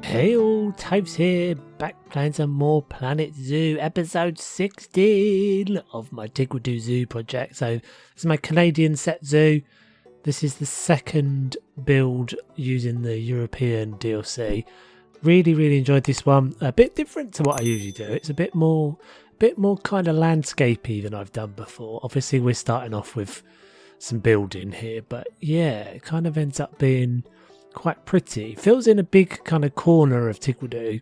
Hey all, Toves here, back playing some more Planet Zoo, episode 16 of my Tiguidou Zoo project. So this is my Canadian set zoo. This is the second build using the European DLC. Really enjoyed this one. A bit different to what I usually do. It's a bit more kind of landscapey than I've done before. Obviously we're starting off with some building here, but yeah, it kind of ends up being quite pretty. Feels in a big kind of corner of Tiguidou,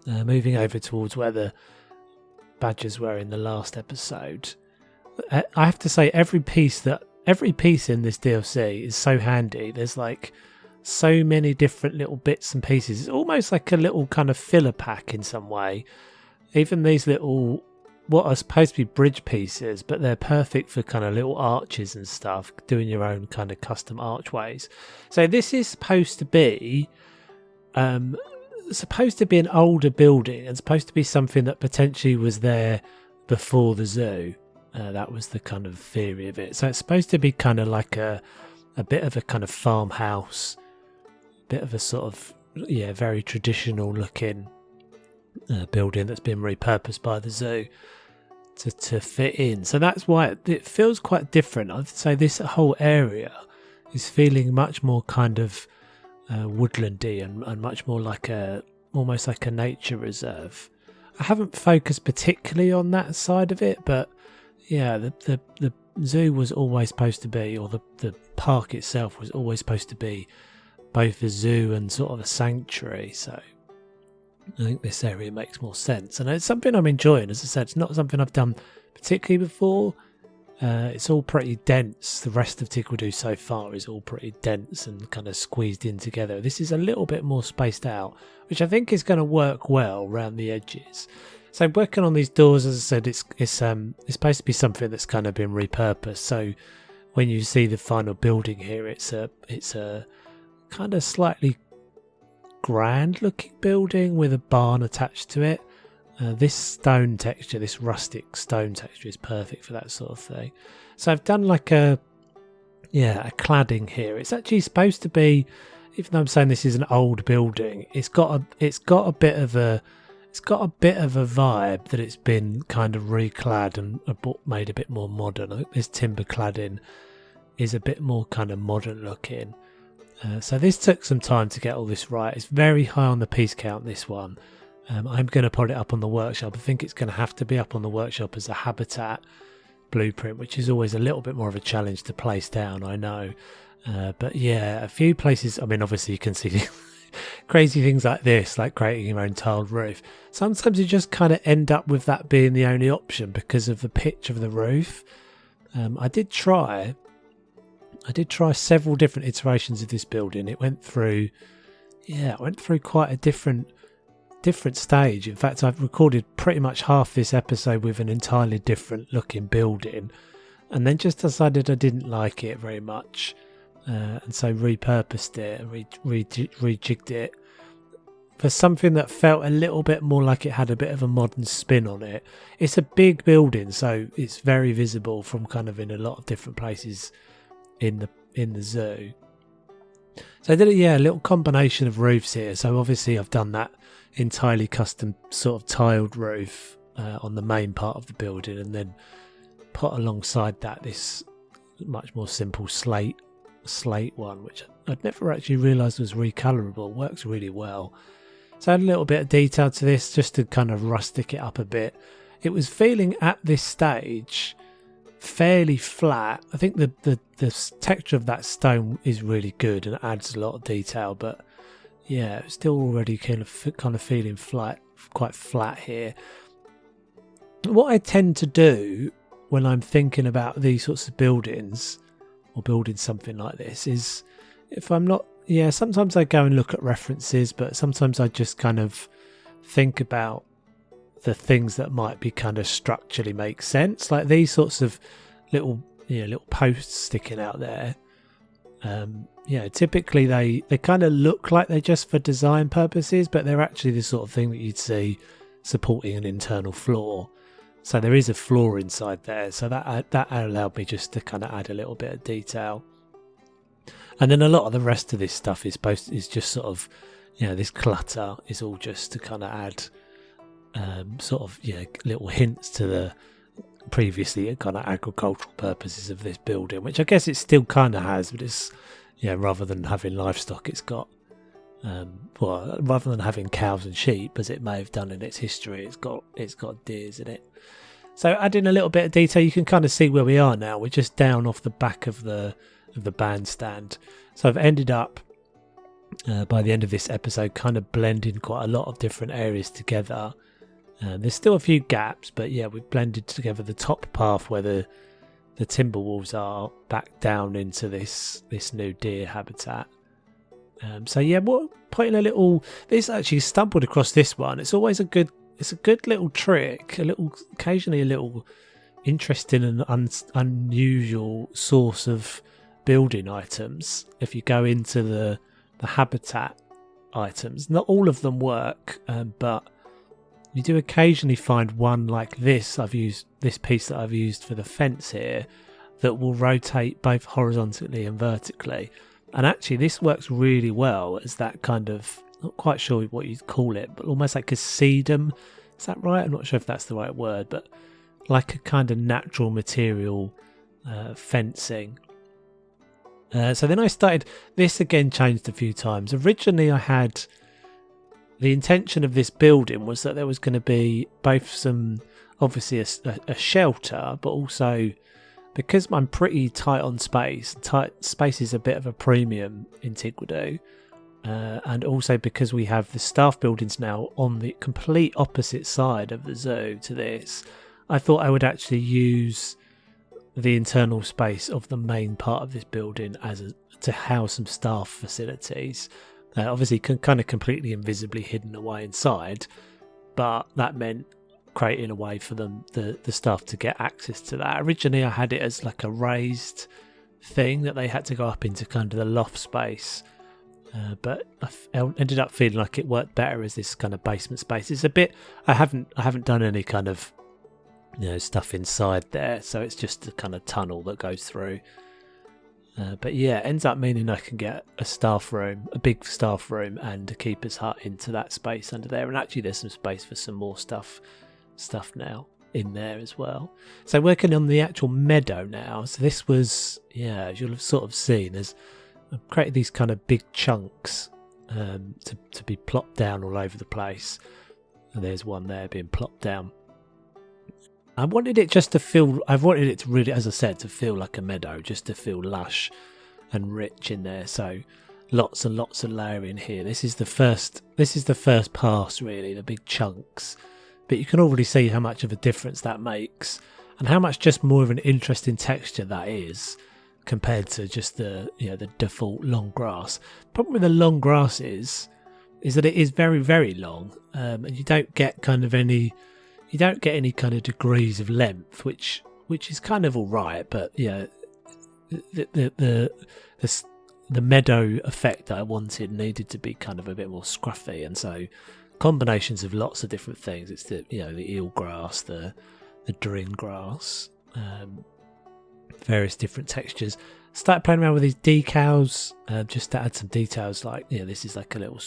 moving over towards where the badgers were in the last episode. I have to say every piece in this DLC is so handy. There's like so many different little bits and pieces. It's almost like a little kind of filler pack in some way. Even these little, what are supposed to be bridge pieces, but they're perfect for kind of little arches and stuff, doing your own kind of custom archways. So this is supposed to be an older building and supposed to be something that potentially was there before the zoo. That was the kind of theory of it. So it's supposed to be kind of like a bit of a kind of farmhouse, bit of a sort of, very traditional looking building that's been repurposed by the zoo to fit in. So that's why it feels quite different. I'd say this whole area is feeling much more kind of woodlandy and much more like almost like a nature reserve. I haven't focused particularly on that side of it, but yeah, the zoo was always supposed to be, or the park itself was always supposed to be both a zoo and sort of a sanctuary. So I think this area makes more sense, and it's something I'm enjoying. As I said, it's not something I've done particularly before. It's all pretty dense. The rest of Tiguidou so far is all pretty dense and kind of squeezed in together. This is a little bit more spaced out, which I think is going to work well around the edges. So working on these doors, as I said, it's supposed to be something that's kind of been repurposed. So when you see the final building here, it's a kind of slightly grand looking building with a barn attached to it. This stone texture, this rustic stone texture, is perfect for that sort of thing. So I've done like a cladding here. It's actually supposed to be, even though I'm saying this is an old building, it's got a bit of a vibe that it's been kind of reclad and made a bit more modern. I think this timber cladding is a bit more kind of modern looking. So this took some time to get all this right. It's very high on the piece count, this one. I'm going to put it up on the workshop. I think it's going to have to be up on the workshop as a habitat blueprint, which is always a little bit more of a challenge to place down, I know. But yeah, a few places, I mean, obviously you can see crazy things like this, like creating your own tiled roof. Sometimes you just kind of end up with that being the only option because of the pitch of the roof. I did try several different iterations of this building. It went through quite a different stage. In fact, I've recorded pretty much half this episode with an entirely different looking building, and then just decided I didn't like it very much, and so repurposed it and rejigged it for something that felt a little bit more like it had a bit of a modern spin on it. It's a big building, so it's very visible from kind of in a lot of different places in the zoo. So I did a little combination of roofs here. So obviously I've done that entirely custom sort of tiled roof on the main part of the building, and then put alongside that this much more simple slate one, which I'd never actually realised was recolorable. Works really well. So I had a little bit of detail to this just to kind of rustic it up a bit. It was feeling at this stage fairly flat. I think the texture of that stone is really good and adds a lot of detail, but yeah, it's still already kind of feeling quite flat here. What I tend to do when I'm thinking about these sorts of buildings or building something like this is, if I'm not, sometimes I go and look at references, but sometimes I just kind of think about the things that might be kind of structurally make sense, like these sorts of little posts sticking out there. Typically they kind of look like they're just for design purposes, but they're actually the sort of thing that you'd see supporting an internal floor. So there is a floor inside there, so that allowed me just to kind of add a little bit of detail. And then a lot of the rest of this stuff is just sort of this clutter is all just to kind of add sort of little hints to the previously kind of agricultural purposes of this building, which I guess it still kind of has, but it's rather than having livestock, it's got rather than having cows and sheep as it may have done in its history, it's got deers in it. So adding a little bit of detail, you can kind of see where we are now. We're just down off the back of the bandstand. So I've ended up by the end of this episode kind of blending quite a lot of different areas together. There's still a few gaps, but we've blended together the top path where the timber walls are back down into this new deer habitat. Putting a little. This actually stumbled across this one. It's always a good little trick, occasionally a little interesting and unusual source of building items. If you go into the habitat items, not all of them work, but you do occasionally find one like this. I've used this piece that I've used for the fence here that will rotate both horizontally and vertically. And actually this works really well as that kind of, not quite sure what you'd call it, but almost like a sedum. Is that right? I'm not sure if that's the right word, but like a kind of natural material fencing. So then I started, this again changed a few times. Originally I had, the intention of this building was that there was going to be both some, obviously a shelter, but also, because I'm pretty tight on space is a bit of a premium in Tiguidou, and also because we have the staff buildings now on the complete opposite side of the zoo to this, I thought I would actually use the internal space of the main part of this building to house some staff facilities. Obviously kind of completely invisibly hidden away inside, but that meant creating a way for them, the staff, to get access to that. Originally I had it as like a raised thing that they had to go up into kind of the loft space, but I ended up feeling like it worked better as this kind of basement space. It's a bit, I haven't done any kind of stuff inside there, so it's just a kind of tunnel that goes through. But it ends up meaning I can get a big staff room and a keeper's hut into that space under there, and actually there's some space for some more stuff now in there as well. So working on the actual meadow now. So this was, as you'll have sort of seen, I've created these kind of big chunks to be plopped down all over the place, and there's one there being plopped down. I wanted it to really, as I said, to feel like a meadow, just to feel lush and rich in there. So lots and lots of layering here. This is the first pass, really, the big chunks. But you can already see how much of a difference that makes, and how much just more of an interesting texture that is compared to just the default long grass. The problem with the long grass is that it is very, very long, and you don't get any kind of degrees of length, which is kind of all right. But the meadow effect that I wanted needed to be kind of a bit more scruffy, and so combinations of lots of different things. It's the eel grass, the drin grass, various different textures. Started playing around with these decals, just to add some details. Like this is like a little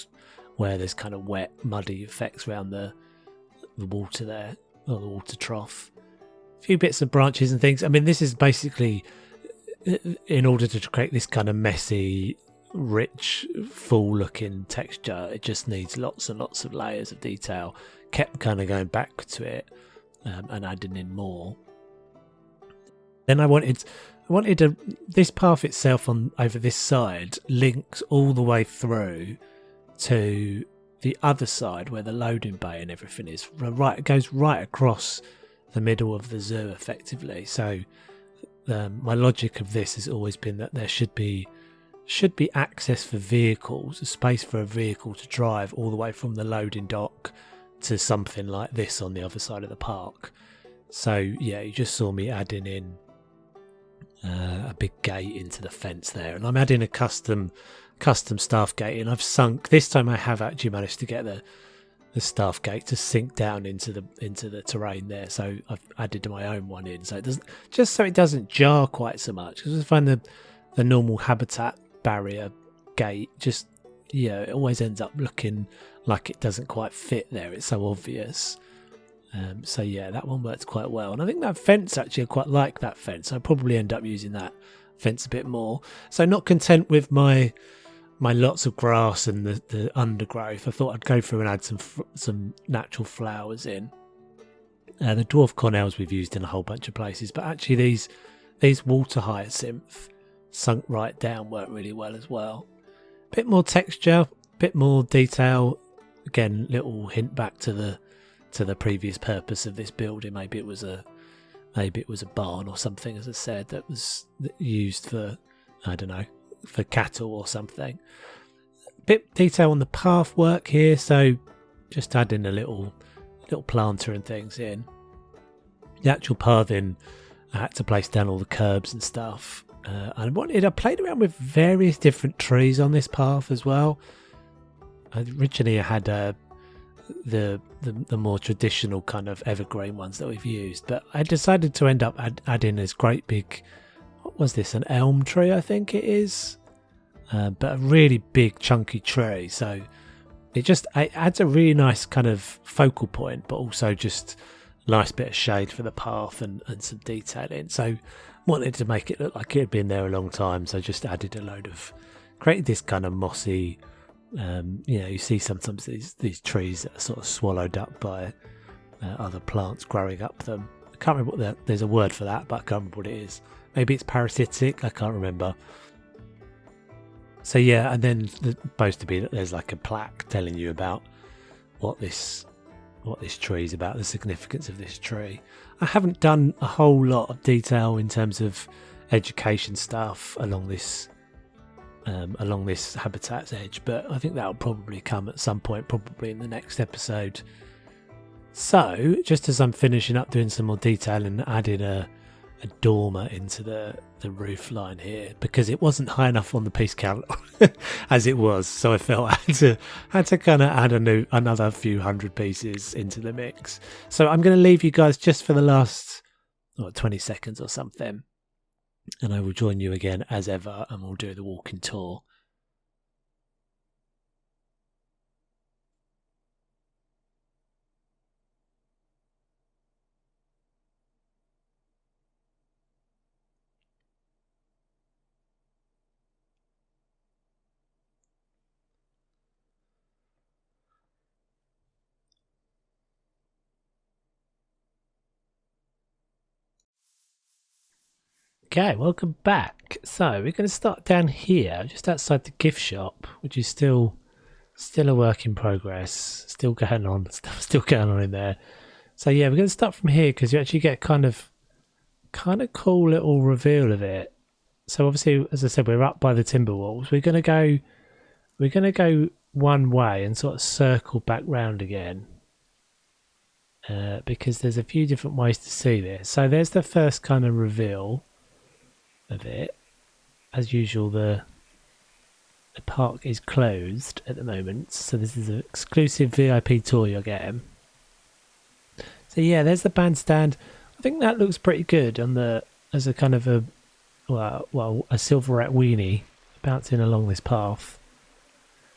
where there's kind of wet, muddy effects around the water there, or the water trough. A few bits of branches and things. I mean, this is basically in order to create this kind of messy, rich, full looking texture. It just needs lots and lots of layers of detail. Kept kind of going back to it and adding in more. Then I wanted this path itself over this side links all the way through to the other side where the loading bay and everything is. It goes right across the middle of the zoo effectively. So my logic of this has always been that there should be access for vehicles, a space for a vehicle to drive all the way from the loading dock to something like this on the other side of the park. So you just saw me adding in a big gate into the fence there, and I'm adding a custom staff gate, and I've sunk this time. I have actually managed to get the staff gate to sink down into the terrain there, so I've added my own one in, so it doesn't jar quite so much, because I find the normal habitat barrier gate just it always ends up looking like it doesn't quite fit there. It's so obvious. So yeah, that one works quite well. And I think that fence, actually, I quite like that fence. I'll probably end up using that fence a bit more. So not content with my lots of grass and the undergrowth, I thought I'd go through and add some natural flowers in. The dwarf cornels we've used in a whole bunch of places, but actually these water hyacinth sunk right down work really well as well. Bit more texture, bit more detail. Again, little hint back to the previous purpose of this building. Maybe it was a barn or something, as I said, that was used for, I don't know, for cattle or something. Bit detail on the path work here, so just adding a little planter and things in. The actual pathing, I had to place down all the curbs and stuff. I played around with various different trees on this path as well. Originally I had the more traditional kind of evergreen ones that we've used, but I decided to end up adding this great big, what was this, an elm tree I think it is, but a really big chunky tree, so it adds a really nice kind of focal point, but also just a nice bit of shade for the path and some detailing. So wanted to make it look like it had been there a long time, so just added created this kind of mossy, you see sometimes these trees that are sort of swallowed up by other plants growing up them. I can't remember there's a word for that, but I can't remember what it is. Maybe it's parasitic, I can't remember. So yeah, and then supposed to be that there's like a plaque telling you about what this tree is about, the significance of this tree. I haven't done a whole lot of detail in terms of education stuff along this habitat's edge, but I think that'll probably come at some point, probably in the next episode. So just as I'm finishing up doing some more detail and adding a dormer into the roof line here, because it wasn't high enough on the piece count as it was, so I felt I had to kind of add another few hundred pieces into the mix. So I'm going to leave you guys just for the last 20 seconds or something, and I will join you again as ever, and we'll do the walking tour. Okay, welcome back. So we're going to start down here, just outside the gift shop, which is still a work in progress. Still going on, stuff still going on in there. So yeah, we're going to start from here because you actually get kind of cool little reveal of it. So obviously, as I said, we're up by the timber walls. We're going to go one way and sort of circle back round again. Because there's a few different ways to see this. So there's the first kind of reveal of it. As usual, the park is closed at the moment, so this is an exclusive VIP tour you're getting. So yeah, there's the bandstand. I think that looks pretty good as a kind of a silverette weenie bouncing along this path.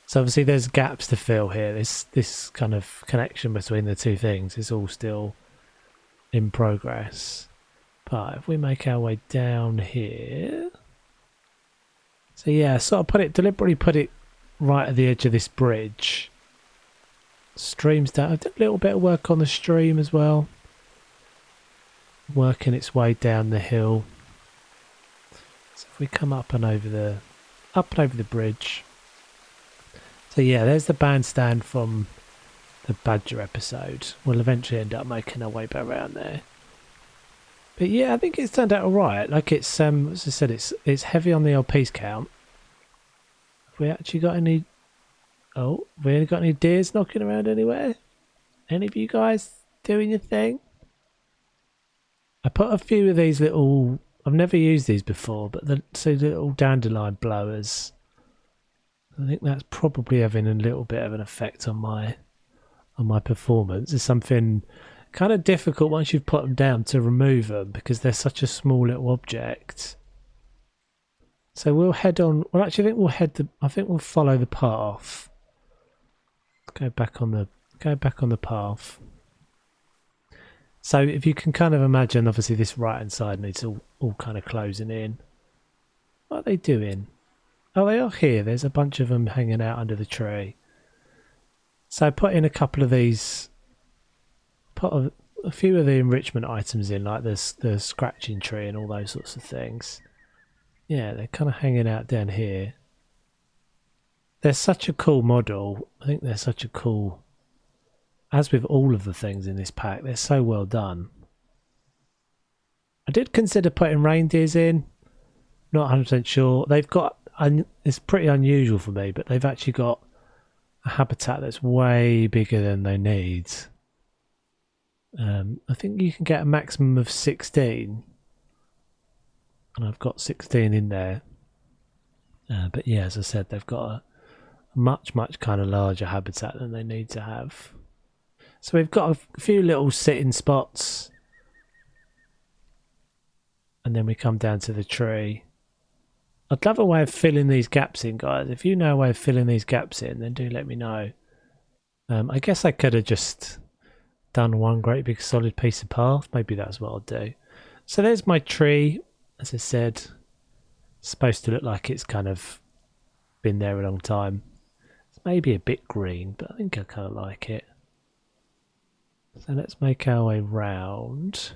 So obviously there's gaps to fill here. This kind of connection between the two things is all still in progress. But if we make our way down here, so yeah, sort of deliberately put it right at the edge of this bridge. Streams down. I did a little bit of work on the stream as well, working its way down the hill. So if we come up and over the bridge. So yeah, there's the bandstand from the Badger episode. We'll eventually end up making our way back around there. But yeah, I think it's turned out alright. Like it's as I said, it's heavy on the old piece count. Have we actually got any? Oh, have we got any deers knocking around anywhere? Any of you guys doing your thing? I put a few of these little. I've never used these before, but the little dandelion blowers. I think that's probably having a little bit of an effect on my performance. It's something kind of difficult once you've put them down to remove them because they're such a small little object. So we'll head on. Well, actually, I think we'll follow the path. Go back on the path. So if you can kind of imagine, obviously this right hand side needs all kind of closing in. What are they doing? Oh, they are here. There's a bunch of them hanging out under the tree. So put in a couple of these. Put a few of the enrichment items in, like the scratching tree and all those sorts of things. Yeah, they're kind of hanging out down here. They're such a cool model. I think they're such a cool... As with all of the things in this pack, they're so well done. I did consider putting reindeers in. Not 100% sure. They've got... It's pretty unusual for me, but they've actually got a habitat that's way bigger than they need. I think you can get a maximum of 16. And I've got 16 in there. But yeah, as I said, they've got a much kind of larger habitat than they need to have. So we've got a few little sitting spots. And then we come down to the tree. I'd love a way of filling these gaps in, guys. If you know a way of filling these gaps in, then do let me know. I guess I could have just done one great big solid piece of path. Maybe that's what I'll do. So there's my tree. As I said, it's supposed to look like it's kind of been there a long time. It's maybe a bit green, but I think I kind of like it. So let's make our way round.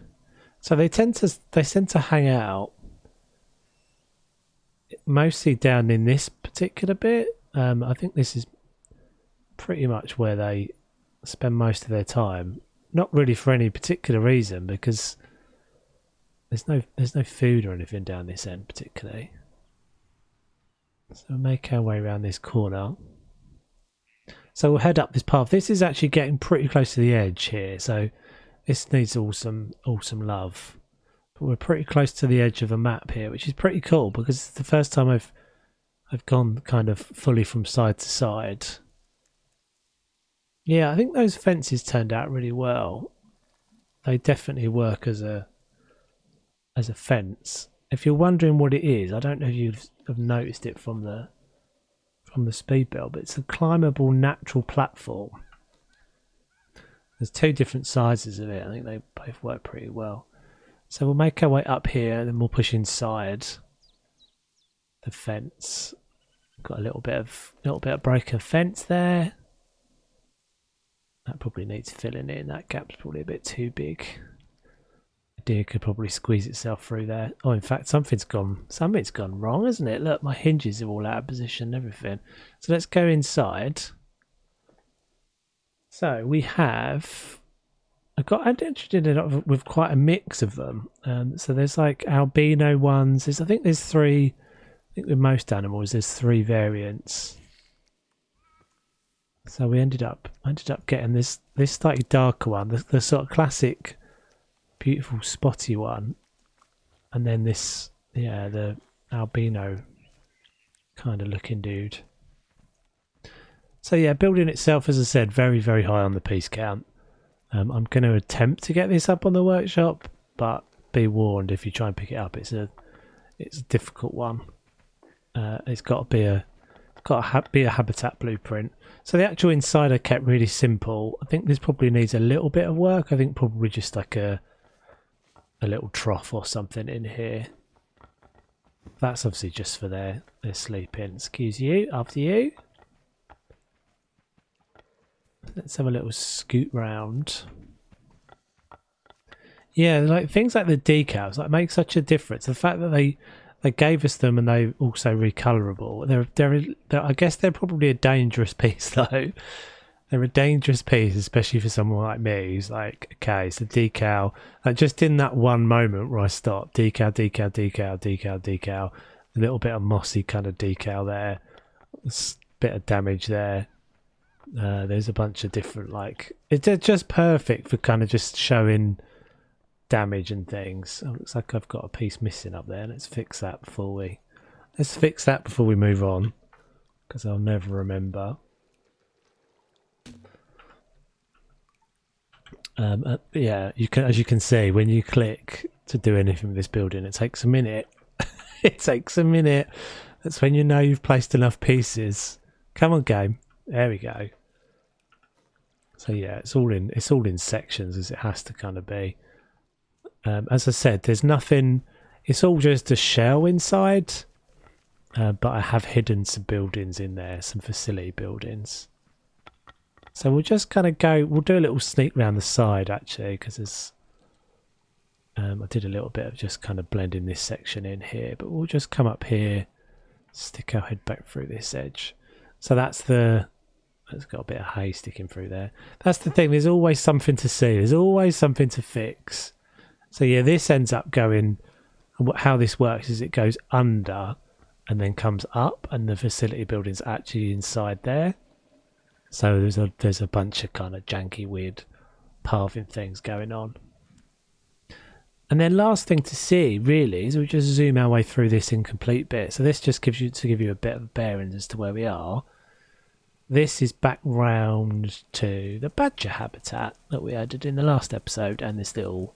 So they tend to hang out mostly down in this particular bit. I think this is pretty much where they spend most of their time. Not really for any particular reason, because there's no food or anything down this end particularly. So we'll make our way around this corner. So we'll head up this path. This is actually getting pretty close to the edge here, so this needs awesome love. But we're pretty close to the edge of a map here, which is pretty cool because it's the first time I've gone kind of fully from side to side. Yeah, I think those fences turned out really well. They definitely work as a fence. If you're wondering what it is, I don't know if you have noticed it from the speed belt, but it's a climbable natural platform. There's two different sizes of it. I think they both work pretty well. So we'll make our way up here and then we'll push inside the fence. Got a little bit of break of fence there. That probably needs filling in. That gap's probably a bit too big. The deer could probably squeeze itself through there. Oh, in fact, something's gone wrong, isn't it? Look, my hinges are all out of position and everything. So let's go inside. So we have... I'm interested in with quite a mix of them. So there's like albino ones. I think there's three. I think with most animals there's three variants. So we ended up getting this slightly darker one, the sort of classic, beautiful spotty one, and then this, yeah, the albino kind of looking dude. So yeah, building itself, as I said, very high on the piece count. I'm going to attempt to get this up on the workshop, but be warned, if you try and pick it up, it's a difficult one. It's got to be a habitat blueprint. So the actual inside I kept really simple. I think this probably needs a little bit of work. I think probably just like a little trough or something in here. That's obviously just for their sleeping. Excuse you, after you. Let's have a little scoot round. Yeah, like things like the decals like make such a difference. The fact that they gave us them and they also recolorable. They're I guess they're probably a dangerous piece though. They're a dangerous piece, especially for someone like me who's like, okay, it's a decal. Like just in that one moment where I stopped, decal, a little bit of mossy kind of decal there, a bit of damage there. There's a bunch of different, like, they're just perfect for kind of just showing damage and things. Oh, looks like I've got a piece missing up there. Let's fix that before we move on, because I'll never remember. Yeah, as you can see, when you click to do anything with this building, it takes a minute. It takes a minute. That's when you know you've placed enough pieces. Come on, game. There we go. So yeah, it's all in sections, as it has to kind of be. As I said, there's nothing. It's all just a shell inside, but I have hidden some buildings in there, some facility buildings. So we'll just kind of go. We'll do a little sneak round the side actually, because there's. I did a little bit of just kind of blending this section in here, but we'll just come up here, stick our head back through this edge. So that's the. It's got a bit of hay sticking through there. That's the thing. There's always something to see. There's always something to fix. So yeah, this ends up going. How this works is it goes under, and then comes up, and the facility building's actually inside there. So there's a bunch of kind of janky, weird, pathing things going on. And then last thing to see really is we just zoom our way through this incomplete bit. So this just gives you a bit of bearings as to where we are. This is back round to the badger habitat that we added in the last episode, and this little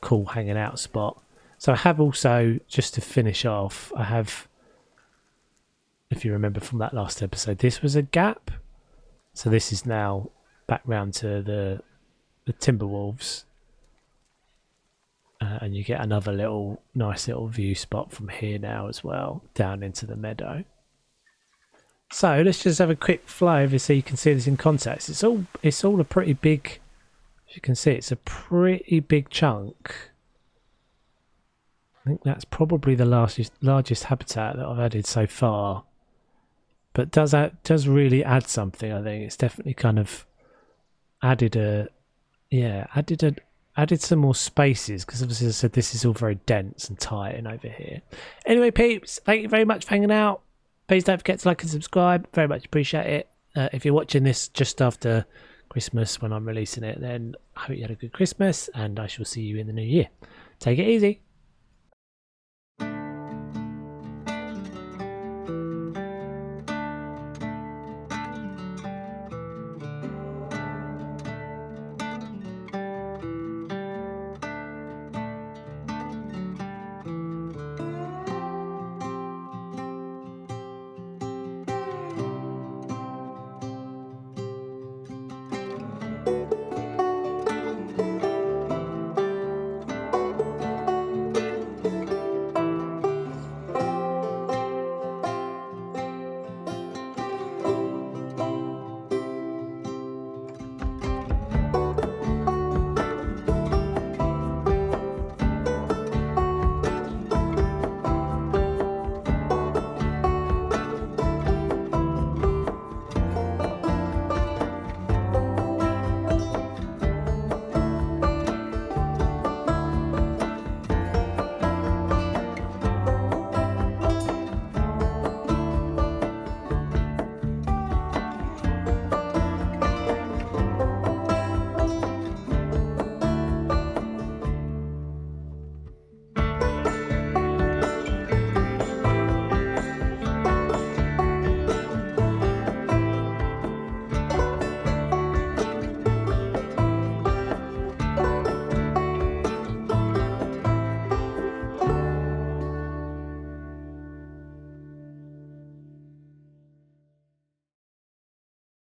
cool hanging out spot. So I have also, just to finish off, I have, if you remember from that last episode, this was a gap. So this is now back round to the timber wolves. And you get another nice little view spot from here now as well, down into the meadow. So let's just have a quick fly over so you can see this in context. It's all a pretty big, as you can see, it's a pretty big chunk. I think that's probably the largest habitat that I've added so far. But does really add something, I think. It's definitely kind of added some more spaces, because obviously as I said, this is all very dense and tight and over here. Anyway, peeps, thank you very much for hanging out. Please don't forget to like and subscribe. Very much appreciate it. If you're watching this just after Christmas when I'm releasing it, then I hope you had a good Christmas, and I shall see you in the new year. Take it easy.